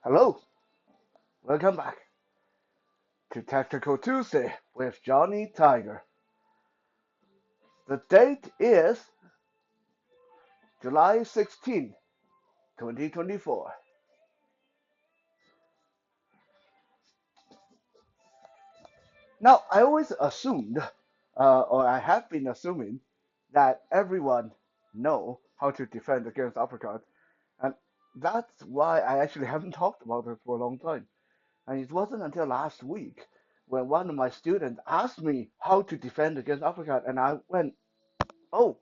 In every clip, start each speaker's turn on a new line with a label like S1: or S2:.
S1: Hello, welcome back to Tactical Tuesday with Johnny Tiger. The date is July 16, 2024. Now, I always assumed, or I have been assuming, that everyone know how to defend against uppercut, and that's why I actually haven't talked about it for a long time. And it wasn't until last week when one of my students asked me how to defend against uppercut, and I went, "Oh,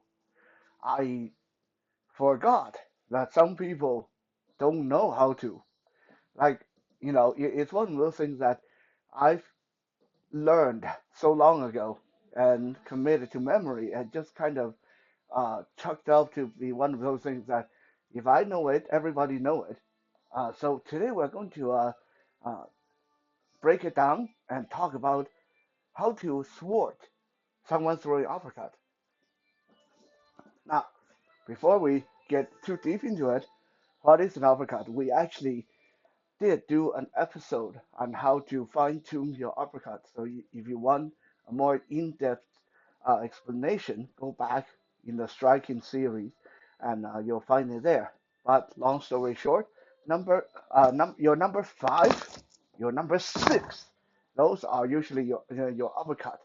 S1: I forgot that some people don't know how to. Like, it's one of those things that I've learned so long ago and committed to memory and just kind of chucked up to be one of those things that if I know it, everybody know it. So today we're going to uh, break it down and talk about how to thwart someone throwing uppercut. Now, before we get too deep into it, what is an uppercut? We actually did do an episode on how to fine tune your uppercut. So if you want a more in-depth explanation, go back in the striking series and you'll find it there. But long story short, your number five, your number six, those are usually your uppercut.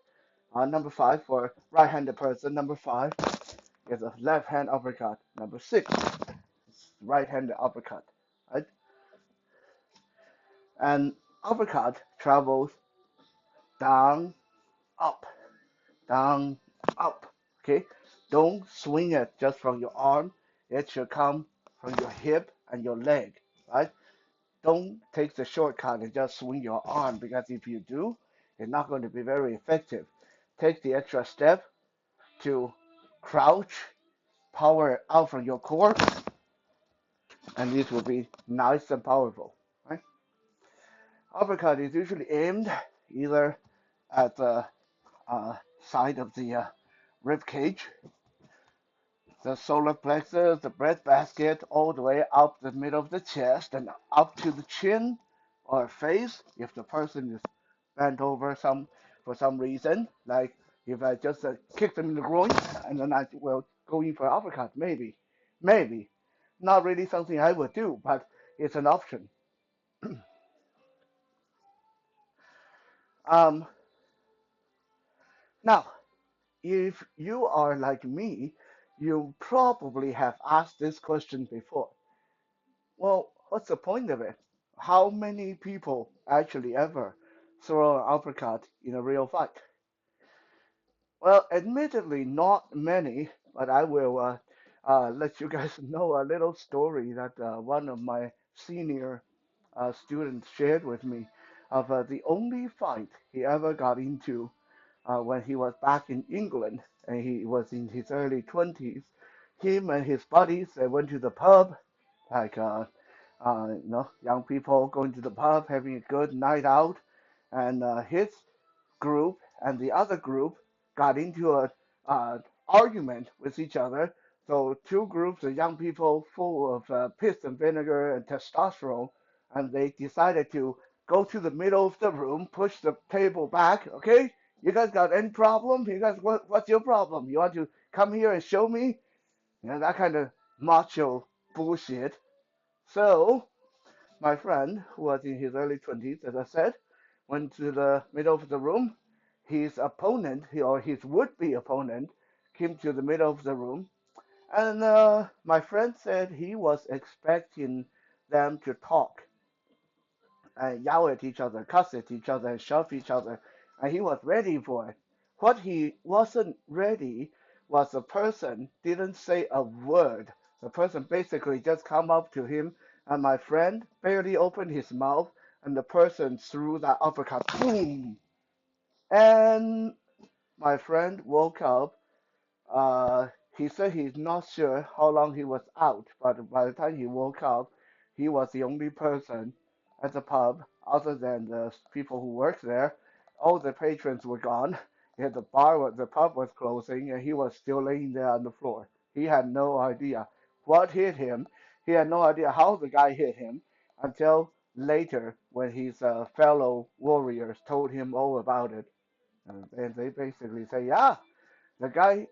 S1: Number five for right-handed person. Number five is a left-hand uppercut. Number six is right-handed uppercut. Right? And uppercut travels down, up, down, up. Okay? Don't swing it just from your arm. It should come from your hip and your leg. Right? Don't take the shortcut and just swing your arm because if you do, it's not going to be very effective. Take the extra step to crouch, power out from your core, and this will be nice and powerful. Right? Uppercut is usually aimed either at the side of the rib cage, the solar plexus, the breadbasket, all the way up the middle of the chest and up to the chin or face if the person is bent over for some reason. Like if I just kick them in the groin and then I will go in for uppercut, maybe. Not really something I would do, but it's an option. Um, Now, if you are like me, you probably have asked this question before. Well, what's the point of it? How many people actually ever throw an uppercut in a real fight? Well, admittedly, not many, but I will let you guys know a little story that one of my senior students shared with me of the only fight he ever got into when he was back in England and he was in his early 20s. Him and his buddies they went to the pub, like young people going to the pub having a good night out, and his group and the other group got into a argument with each other. So two groups of young people full of piss and vinegar and testosterone, and they decided to go to the middle of the room, push the table back. Okay, you guys got any problem? You guys, what's your problem? You want to come here and show me? That kind of macho bullshit. So my friend, who was in his early 20s, as I said, went to the middle of the room. His opponent, or his would-be opponent, came to the middle of the room. And my friend said he was expecting them to talk and yell at each other, cuss at each other, and shove each other. And he was ready for it. What he wasn't ready was the person didn't say a word. The person basically just come up to him, and my friend barely opened his mouth, and the person threw that uppercut. Boom! And my friend woke up. He said he's not sure how long he was out, but by the time he woke up, he was the only person at the pub other than the people who worked there. All the patrons were gone. Yeah, the pub was closing, and he was still laying there on the floor. He had no idea what hit him. He had no idea how the guy hit him until later when his fellow warriors told him all about it. And they basically say, yeah, the guy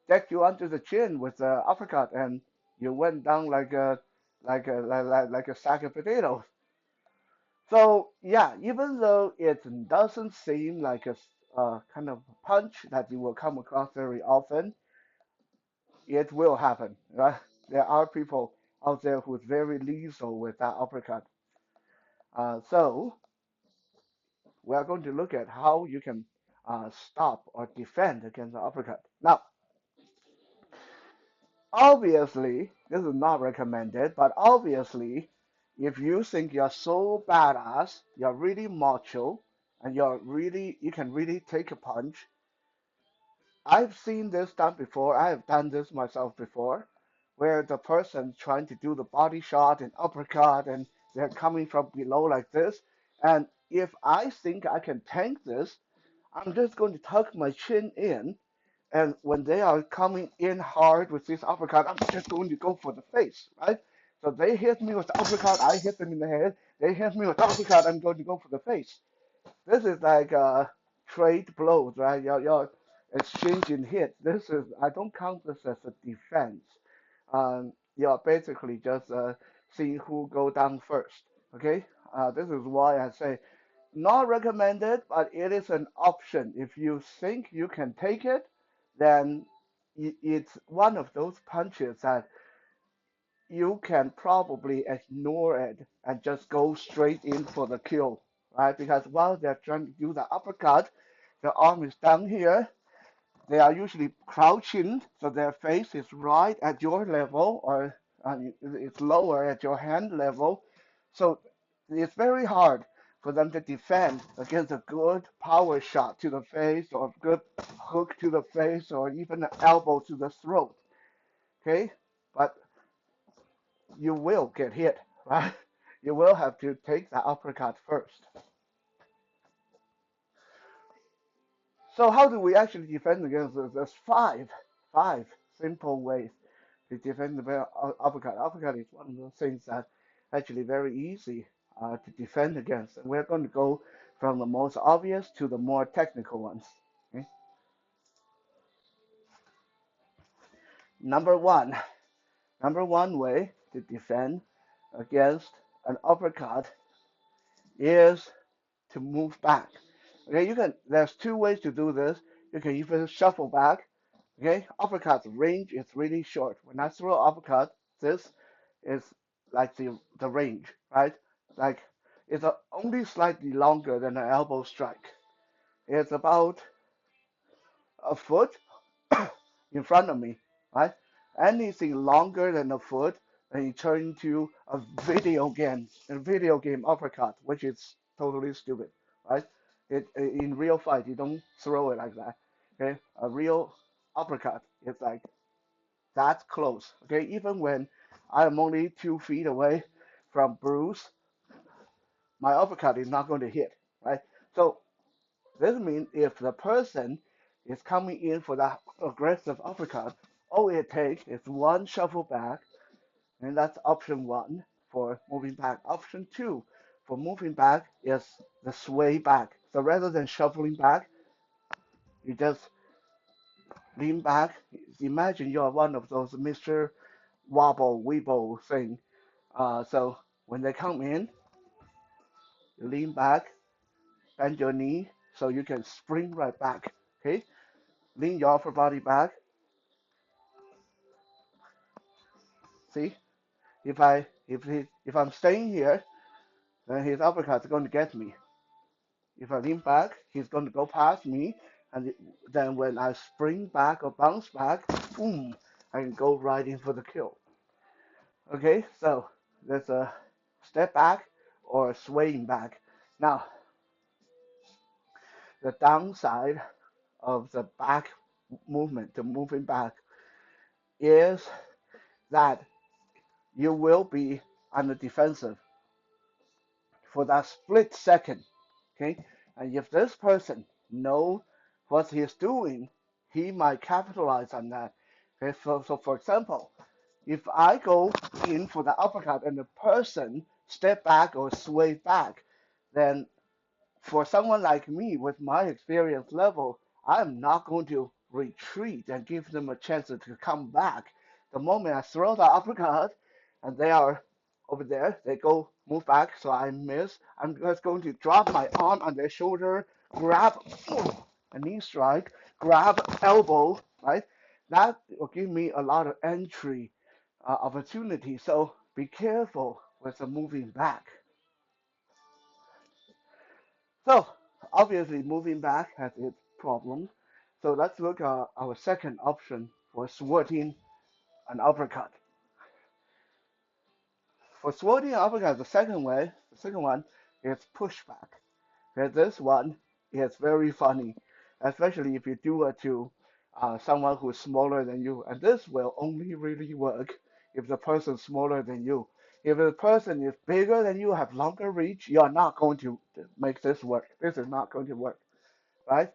S1: decked you under the chin with the uppercut, and you went down like a sack of potatoes. So yeah, even though it doesn't seem like a kind of punch that you will come across very often, it will happen, right? There are people out there who's very lethal with that uppercut. So we are going to look at how you can stop or defend against the uppercut. Now, obviously, this is not recommended, but obviously, if you think you're so badass, you're really macho, and you can really take a punch. I've seen this done before. I have done this myself before, where the person trying to do the body shot and uppercut, and they're coming from below like this. And if I think I can tank this, I'm just going to tuck my chin in, and when they are coming in hard with this uppercut, I'm just going to go for the face, right? So they hit me with the uppercut, I hit them in the head. They hit me with the uppercut, I'm going to go for the face. This is like trade blows, right? You're exchanging hits. This is I don't count this as a defense. You're basically just seeing who go down first. Okay. This is why I say not recommended, but it is an option. If you think you can take it, then it's one of those punches that you can probably ignore it and just go straight in for the kill, right? Because while they're trying to do the uppercut, the arm is down here. They are usually crouching, so their face is right at your level, or it's lower at your hand level. So it's very hard for them to defend against a good power shot to the face, or a good hook to the face, or even an elbow to the throat. Okay, but you will get hit, right? You will have to take the uppercut first. So how do we actually defend against this? There's five simple ways to defend the uppercut. Uppercut is one of those things that actually very easy to defend against. And we're going to go from the most obvious to the more technical ones. Okay? Number one, number one way to defend against an uppercut is to move back. Okay, you can. There's two ways to do this. You can either shuffle back. Okay, uppercut range is really short. When I throw uppercut, this is like the range, right? Like it's only slightly longer than an elbow strike. It's about a foot in front of me, right? Anything longer than a foot, and you turn into a video game uppercut, which is totally stupid, right? In real fight, you don't throw it like that. Okay, a real uppercut is like that close. Okay, even when I'm only 2 feet away from Bruce, my uppercut is not going to hit, right? So this means if the person is coming in for that aggressive uppercut, all it takes is one shuffle back, and that's option one for moving back. Option two for moving back is the sway back. So rather than shuffling back, you just lean back. Imagine you're one of those Mr. Wobble Weeble thing. So when they come in, you lean back, bend your knee so you can spring right back. Okay, lean your upper body back. See, if I'm staying here, then his uppercut is going to get me. If I lean back, he's going to go past me, and then when I spring back or bounce back, boom, I can go right in for the kill. Okay, so there's a step back or swaying back. Now, the downside of the back movement, the moving back, is that you will be on the defensive for that split second. Okay, and if this person knows what he's doing, he might capitalize on that. Okay, so for example, if I go in for the uppercut and the person step back or sway back, then for someone like me with my experience level, I'm not going to retreat and give them a chance to come back. The moment I throw the uppercut and they are over there, they go move back, so I miss. I'm just going to drop my arm on their shoulder, grab a knee strike, grab elbow, right? That will give me a lot of entry opportunity. So be careful with the moving back. So obviously moving back has its problems. So let's look at our second option for thwarting an uppercut. For thwarting an uppercut, the second one is pushback. Okay, this one is very funny, especially if you do it to someone who's smaller than you. And this will only really work if the person's smaller than you. If the person is bigger than you, have longer reach, you're not going to make this work. This is not going to work, right?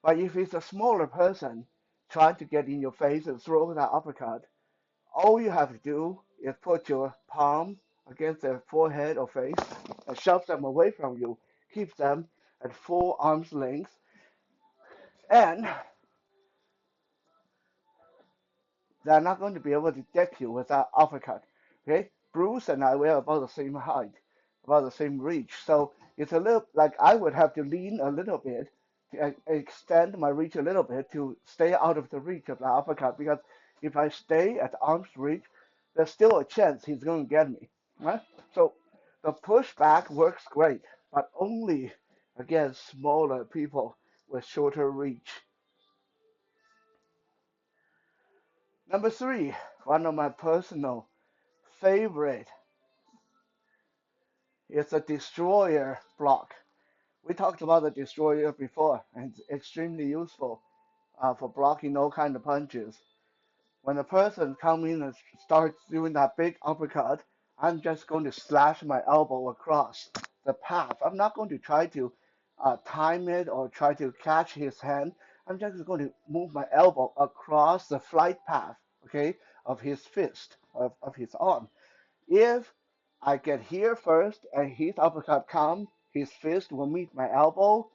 S1: But if it's a smaller person trying to get in your face and throw that uppercut, all you have to do is put your palm against their forehead or face and shove them away from you. Keep them at full arm's length. And they're not going to be able to deck you with that uppercut. Okay? Bruce and I were about the same height, about the same reach. So it's a little like I would have to lean a little bit to extend my reach a little bit to stay out of the reach of the uppercut because if I stay at arm's reach, there's still a chance he's going to get me. Right? So the pushback works great, but only against smaller people with shorter reach. Number three, one of my personal favorite is a destroyer block. We talked about the destroyer before, and it's extremely useful for blocking all kind of punches. When a person comes in and starts doing that big uppercut, I'm just going to slash my elbow across the path. I'm not going to try to time it or try to catch his hand. I'm just going to move my elbow across the flight path, okay, of his fist, of his arm. If I get here first and his uppercut comes, his fist will meet my elbow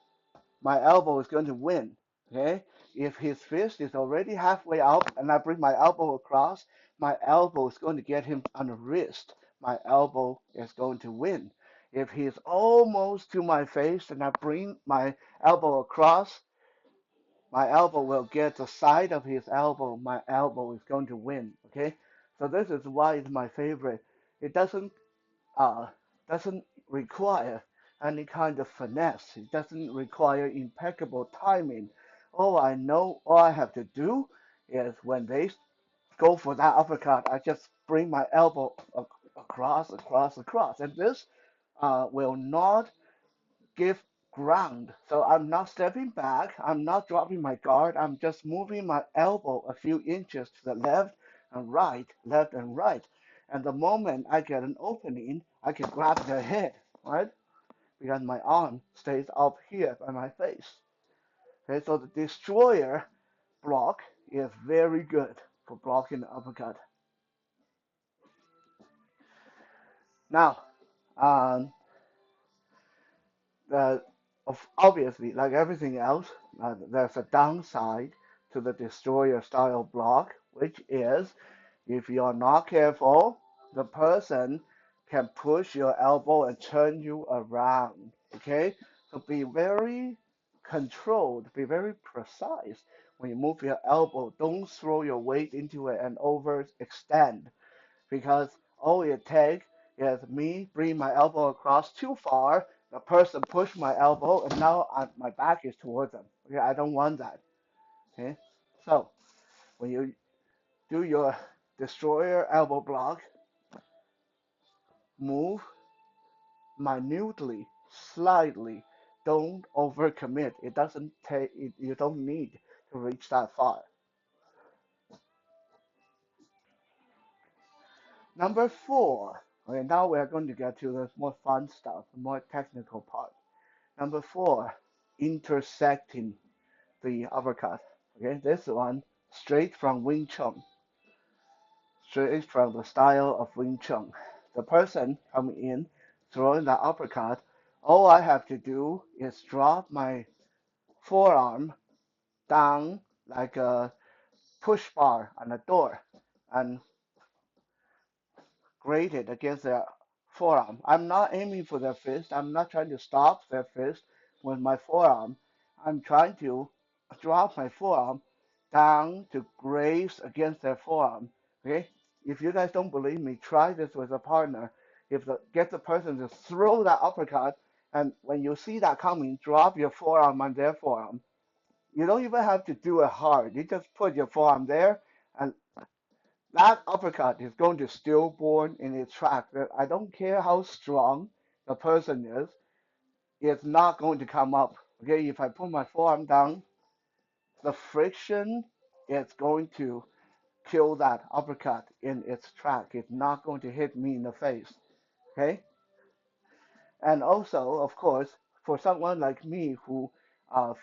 S1: is going to win. Okay? If his fist is already halfway up and I bring my elbow across, my elbow is going to get him on the wrist. My elbow is going to win. If he's almost to my face and I bring my elbow across, my elbow will get the side of his elbow. My elbow is going to win. Okay? So this is why it's my favorite. It uh, doesn't require any kind of finesse. It doesn't require impeccable timing. All I have to do is when they go for that uppercut, I just bring my elbow across, and this will not give ground. So I'm not stepping back. I'm not dropping my guard. I'm just moving my elbow a few inches to the left and right. And the moment I get an opening, I can grab their head, right? Because my arm stays up here by my face. Okay, so the destroyer block is very good for blocking the uppercut. Now, um, the obviously, like everything else, there's a downside to the destroyer style block, which is if you're not careful, the person can push your elbow and turn you around. Okay, so be very controlled, be very precise when you move your elbow. Don't throw your weight into it and overextend because all it takes is me bring my elbow across too far, the person push my elbow, and now my back is towards them. Okay, I don't want that. Okay, so when you do your destroyer elbow block, move minutely, slightly. Don't overcommit. It doesn't take. You don't need to reach that far. Number four. Okay, now we are going to get to the more fun stuff, the more technical part. Number four, intersecting the uppercut. Okay, this one straight from Wing Chun, straight from the style of Wing Chun. The person coming in throwing the uppercut, all I have to do is drop my forearm down like a push bar on a door and grate it against their forearm. I'm not aiming for their fist. I'm not trying to stop their fist with my forearm. I'm trying to drop my forearm down to graze against their forearm. Okay? If you guys don't believe me, try this with a partner. Get the person to throw that uppercut, and when you see that coming, drop your forearm on their forearm. You don't even have to do it hard. You just put your forearm there, and that uppercut is going to stillborn in its track. I don't care how strong the person is, it's not going to come up. Okay, if I put my forearm down, the friction is going to kill that uppercut in its track. It's not going to hit me in the face. Okay, and also, of course, for someone like me who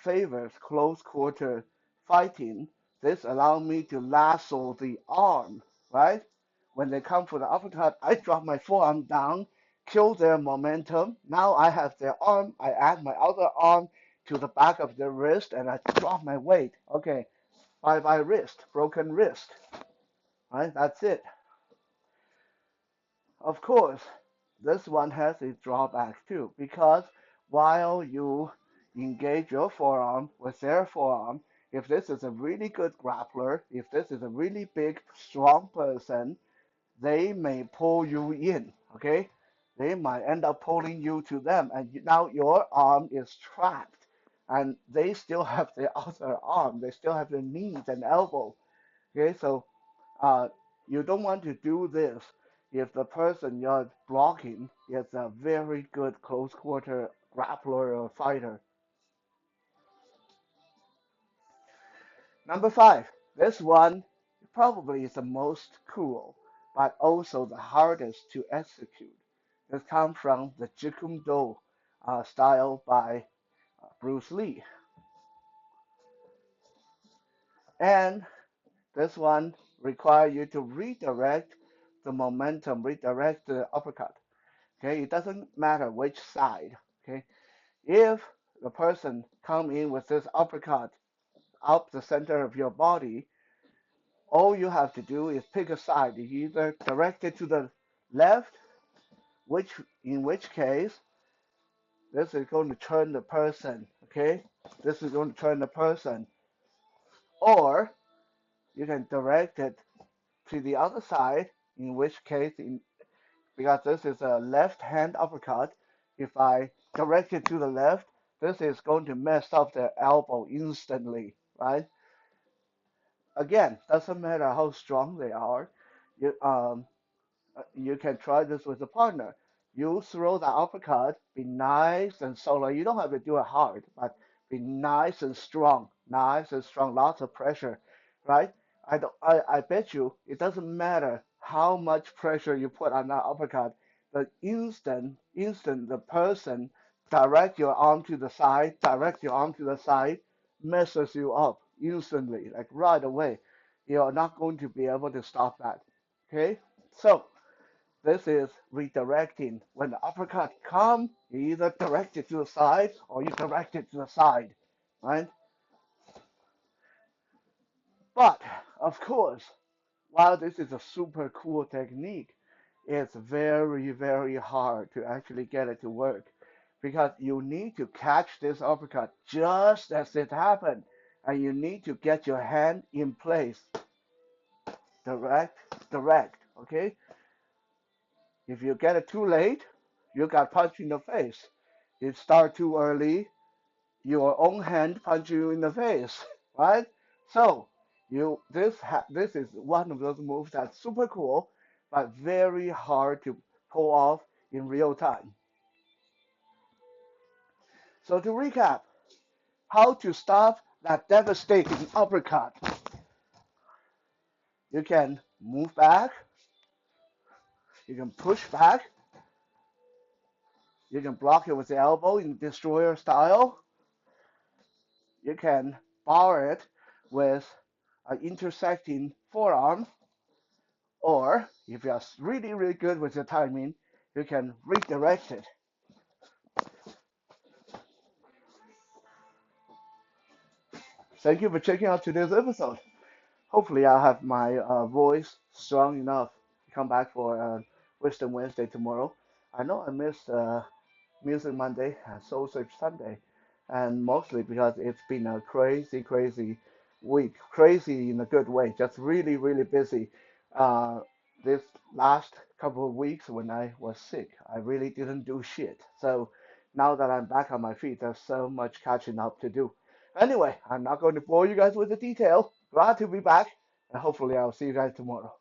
S1: favors close quarter fighting, this allows me to lasso the arm, right? When they come for the uppercut, I drop my forearm down, kill their momentum. Now I have their arm, I add my other arm to the back of their wrist, and I drop my weight. Okay, bye-bye wrist, broken wrist, right? That's it. Of course, this one has its drawbacks too, because while you engage your forearm with their forearm, if this is a really good grappler, if this is a really big, strong person, they may pull you in, okay? They might end up pulling you to them, and now your arm is trapped, and they still have their other arm, they still have their knees and elbow, okay? So uh, you don't want to do this if the person you're blocking is a very good close quarter grappler or fighter. Number five, this one probably is the most cool, but also the hardest to execute. This comes from the Jeet Kune Do style by Bruce Lee. And this one requires you to redirect the momentum, redirect the uppercut. Okay, it doesn't matter which side. Okay, if the person come in with this uppercut up the center of your body, all you have to do is pick a side. You either direct it to the left, which in which case this is going to turn the person. Okay, this is going to turn the person, or you can direct it to the other side, in which case, because this is a left hand uppercut, if I direct it to the left, this is going to mess up their elbow instantly, right? Again, doesn't matter how strong they are. You can try this with a partner. You throw the uppercut, be nice and solo. You don't have to do it hard, but be nice and strong, lots of pressure, right? I bet you it doesn't matter how much pressure you put on that uppercut. The instant the person direct your arm to the side, messes you up instantly, like right away. You're not going to be able to stop that. Okay, so this is redirecting. When the uppercut come, you either direct it to the side or you direct it to the side, right? But of course, while this is a super cool technique, it's very, very hard to actually get it to work because you need to catch this uppercut just as it happened, and you need to get your hand in place, direct, direct. Okay, if you get it too late, you got punched in the face. You start too early, your own hand punch you in the face, right? So this is one of those moves that's super cool, but very hard to pull off in real time. So to recap, how to stop that devastating uppercut. You can move back, you can push back, you can block it with the elbow in destroyer style, you can bar it with an intersecting forearm, or if you're really, really good with your timing, you can redirect it. Thank you for checking out today's episode. Hopefully, I'll have my voice strong enough to come back for Wisdom Wednesday tomorrow. I know I missed Music Monday and Soul Search Sunday, and mostly because it's been a crazy, crazy week. Crazy in a good way, just really, really busy. Uh, this last couple of weeks when I was sick, I really didn't do shit. So now that I'm back on my feet, there's so much catching up to do. Anyway, I'm not going to bore you guys with the detail. Glad to be back, and hopefully I'll see you guys tomorrow.